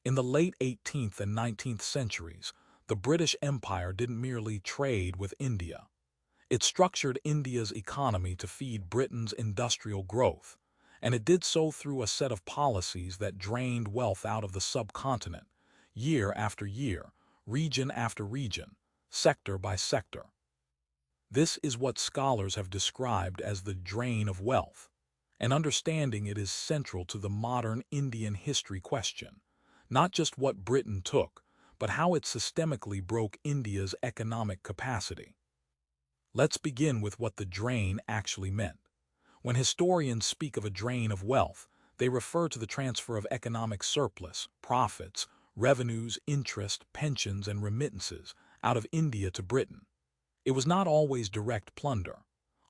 In the late 18th and 19th centuries, the British Empire didn't merely trade with India. It structured India's economy to feed Britain's industrial growth, and it did so through a set of policies that drained wealth out of the subcontinent, year after year, region after region, sector by sector. This is what scholars have described as the drain of wealth, and understanding it is central to the modern Indian history question, not just what Britain took, but how it systemically broke India's economic capacity. Let's begin with what the drain actually meant. When historians speak of a drain of wealth, they refer to the transfer of economic surplus, profits, revenues, interest, pensions, and remittances out of India to Britain. It was not always direct plunder.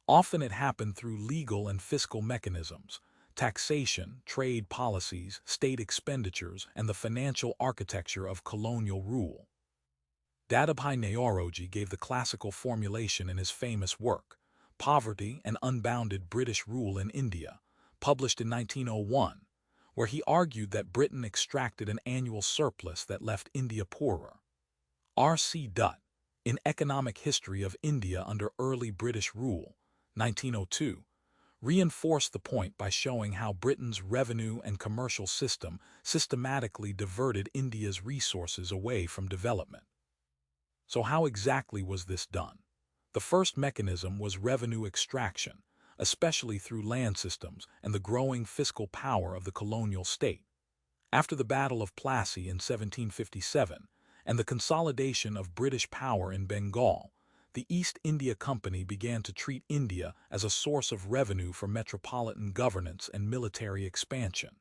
Often it happened through legal and fiscal mechanisms, taxation, trade policies, state expenditures, and the financial architecture of colonial rule. Dadabhai Naoroji gave the classical formulation in his famous work, Poverty and Unbounded British Rule in India, published in 1901, where he argued that Britain extracted an annual surplus that left India poorer. R.C. Dutt, in Economic History of India under Early British Rule, 1902, reinforced the point by showing how Britain's revenue and commercial system systematically diverted India's resources away from development. So how exactly was this done? The first mechanism was revenue extraction, especially through land systems and the growing fiscal power of the colonial state. After the Battle of Plassey in 1757 and the consolidation of British power in Bengal, the East India Company began to treat India as a source of revenue for metropolitan governance and military expansion.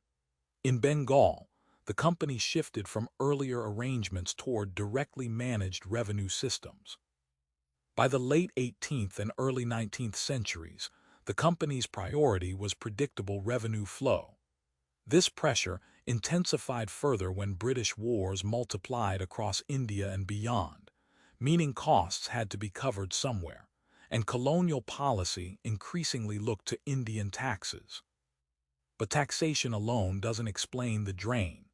In Bengal, the company shifted from earlier arrangements toward directly managed revenue systems. By the late 18th and early 19th centuries, the company's priority was predictable revenue flow. This pressure intensified further when British wars multiplied across India and beyond, meaning costs had to be covered somewhere, and colonial policy increasingly looked to Indian taxes. But taxation alone doesn't explain the drain.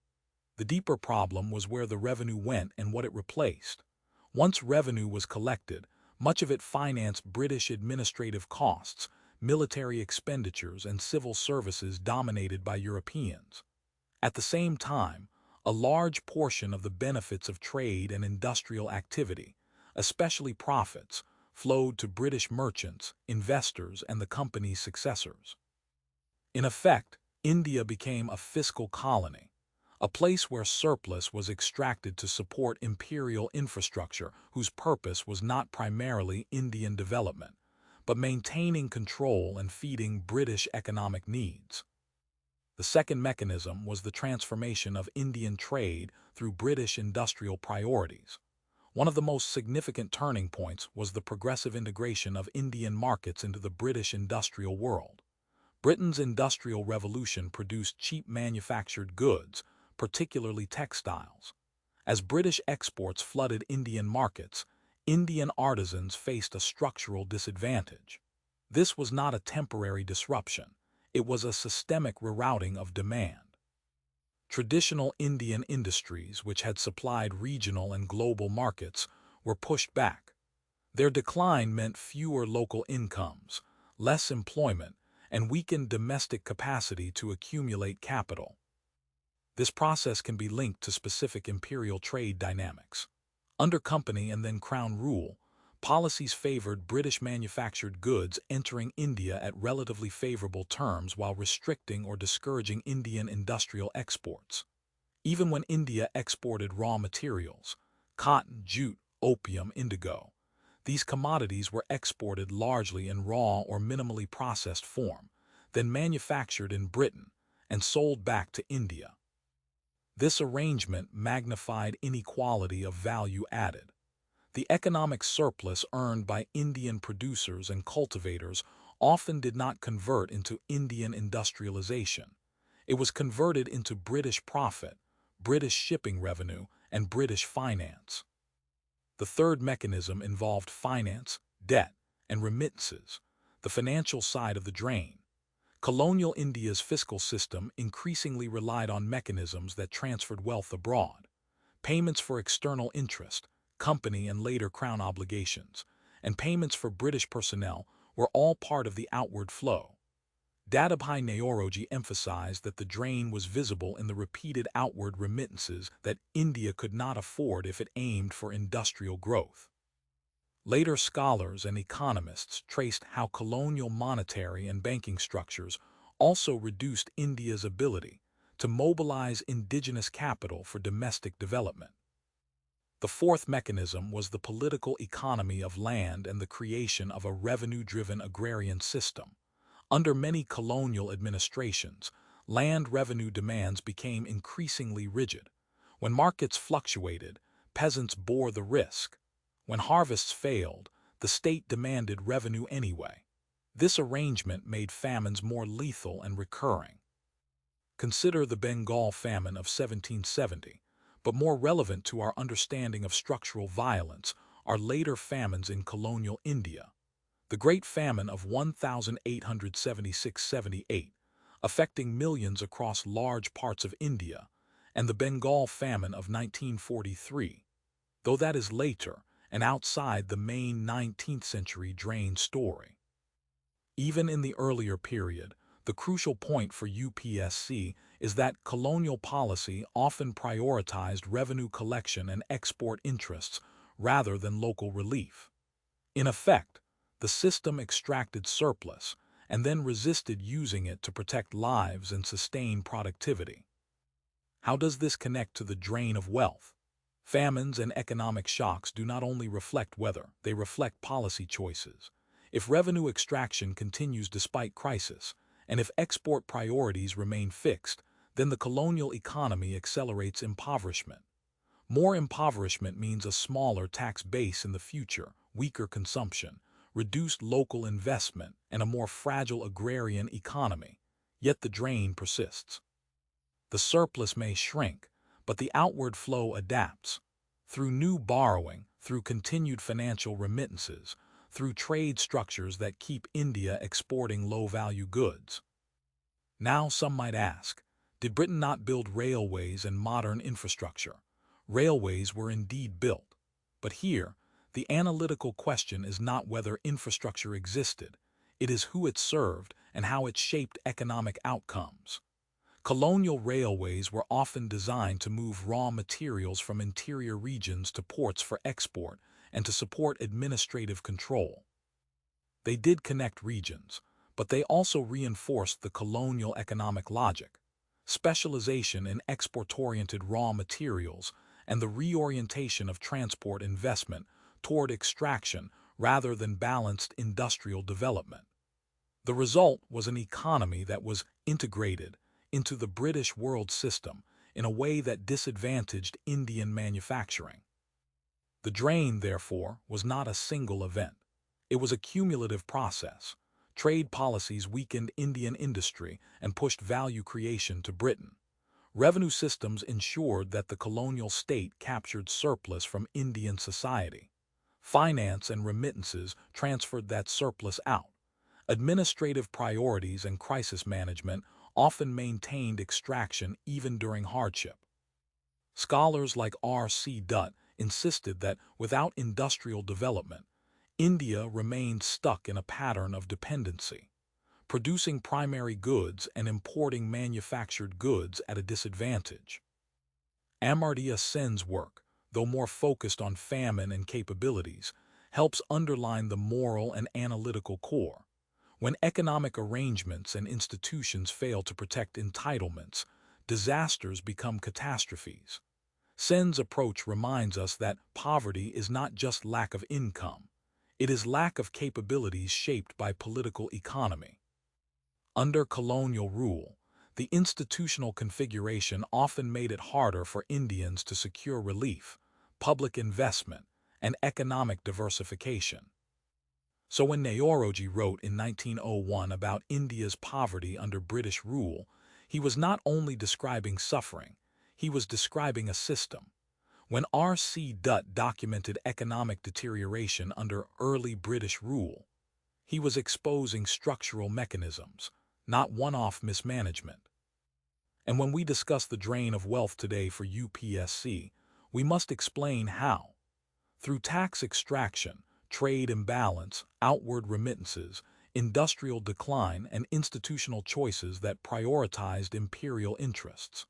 The deeper problem was where the revenue went and what it replaced. Once revenue was collected, much of it financed British administrative costs, military expenditures, and civil services dominated by Europeans. At the same time, a large portion of the benefits of trade and industrial activity, especially profits, flowed to British merchants, investors, and the company's successors. In effect, India became a fiscal colony, a place where surplus was extracted to support imperial infrastructure whose purpose was not primarily Indian development, but maintaining control and feeding British economic needs. The second mechanism was the transformation of Indian trade through British industrial priorities. One of the most significant turning points was the progressive integration of Indian markets into the British industrial world. Britain's Industrial Revolution produced cheap manufactured goods, particularly textiles. As British exports flooded Indian markets, Indian artisans faced a structural disadvantage. This was not a temporary disruption. It was a systemic rerouting of demand. Traditional Indian industries, which had supplied regional and global markets, were pushed back. Their decline meant fewer local incomes, less employment, and weakened domestic capacity to accumulate capital. This process can be linked to specific imperial trade dynamics. Under company and then crown rule, policies favored British manufactured goods entering India at relatively favorable terms while restricting or discouraging Indian industrial exports. Even when India exported raw materials, cotton, jute, opium, indigo, these commodities were exported largely in raw or minimally processed form, then manufactured in Britain and sold back to India. This arrangement magnified inequality of value added. The economic surplus earned by Indian producers and cultivators often did not convert into Indian industrialization. It was converted into British profit, British shipping revenue, and British finance. The third mechanism involved finance, debt, and remittances, the financial side of the drain. Colonial India's fiscal system increasingly relied on mechanisms that transferred wealth abroad. Payments for external interest, company and later crown obligations, and payments for British personnel were all part of the outward flow. Dadabhai Naoroji emphasized that the drain was visible in the repeated outward remittances that India could not afford if it aimed for industrial growth. Later scholars and economists traced how colonial monetary and banking structures also reduced India's ability to mobilize indigenous capital for domestic development. The fourth mechanism was the political economy of land and the creation of a revenue-driven agrarian system. Under many colonial administrations, land revenue demands became increasingly rigid. When markets fluctuated, peasants bore the risk. When harvests failed, the state demanded revenue anyway. This arrangement made famines more lethal and recurring. Consider the Bengal famine of 1770, but more relevant to our understanding of structural violence are later famines in colonial India. The Great Famine of 1876–78, affecting millions across large parts of India, and the Bengal famine of 1943, though that is later and outside the main 19th century drain story. Even in the earlier period, the crucial point for UPSC is that colonial policy often prioritized revenue collection and export interests rather than local relief. In effect, the system extracted surplus and then resisted using it to protect lives and sustain productivity. How does this connect to the drain of wealth? Famines and economic shocks do not only reflect weather, they reflect policy choices. If revenue extraction continues despite crisis, and if export priorities remain fixed, then the colonial economy accelerates impoverishment. More impoverishment means a smaller tax base in the future, weaker consumption, reduced local investment, and a more fragile agrarian economy. Yet the drain persists. The surplus may shrink, but the outward flow adapts. Through new borrowing, through continued financial remittances, through trade structures that keep India exporting low-value goods. Now some might ask, did Britain not build railways and modern infrastructure? Railways were indeed built. But here, the analytical question is not whether infrastructure existed, it is who it served and how it shaped economic outcomes. Colonial railways were often designed to move raw materials from interior regions to ports for export and to support administrative control. They did connect regions, but they also reinforced the colonial economic logic, specialization in export-oriented raw materials, and the reorientation of transport investment toward extraction rather than balanced industrial development. The result was an economy that was integrated into the British world system in a way that disadvantaged Indian manufacturing. The drain, therefore, was not a single event. It was a cumulative process. Trade policies weakened Indian industry and pushed value creation to Britain. Revenue systems ensured that the colonial state captured surplus from Indian society. Finance and remittances transferred that surplus out. Administrative priorities and crisis management often maintained extraction even during hardship. Scholars like R.C. Dutt insisted that without industrial development, India remained stuck in a pattern of dependency, producing primary goods and importing manufactured goods at a disadvantage. Amartya Sen's work, though more focused on famine and capabilities, helps underline the moral and analytical core. When economic arrangements and institutions fail to protect entitlements, disasters become catastrophes. Sen's approach reminds us that poverty is not just lack of income. It is lack of capabilities shaped by political economy. Under colonial rule, the institutional configuration often made it harder for Indians to secure relief, public investment, and economic diversification. So when Naoroji wrote in 1901 about India's poverty under British rule, he was not only describing suffering, he was describing a system. When R.C. Dutt documented economic deterioration under early British rule, he was exposing structural mechanisms, not one-off mismanagement. And when we discuss the drain of wealth today for UPSC, we must explain how. Through tax extraction, trade imbalance, outward remittances, industrial decline, and institutional choices that prioritized imperial interests.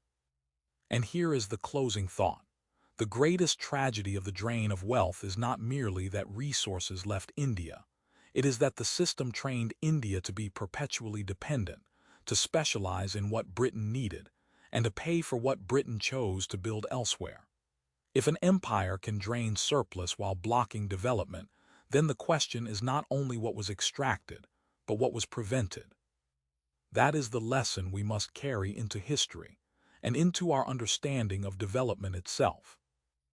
And here is the closing thought. The greatest tragedy of the drain of wealth is not merely that resources left India. It is that the system trained India to be perpetually dependent, to specialize in what Britain needed, and to pay for what Britain chose to build elsewhere. If an empire can drain surplus while blocking development, then the question is not only what was extracted, but what was prevented. That is the lesson we must carry into history and into our understanding of development itself.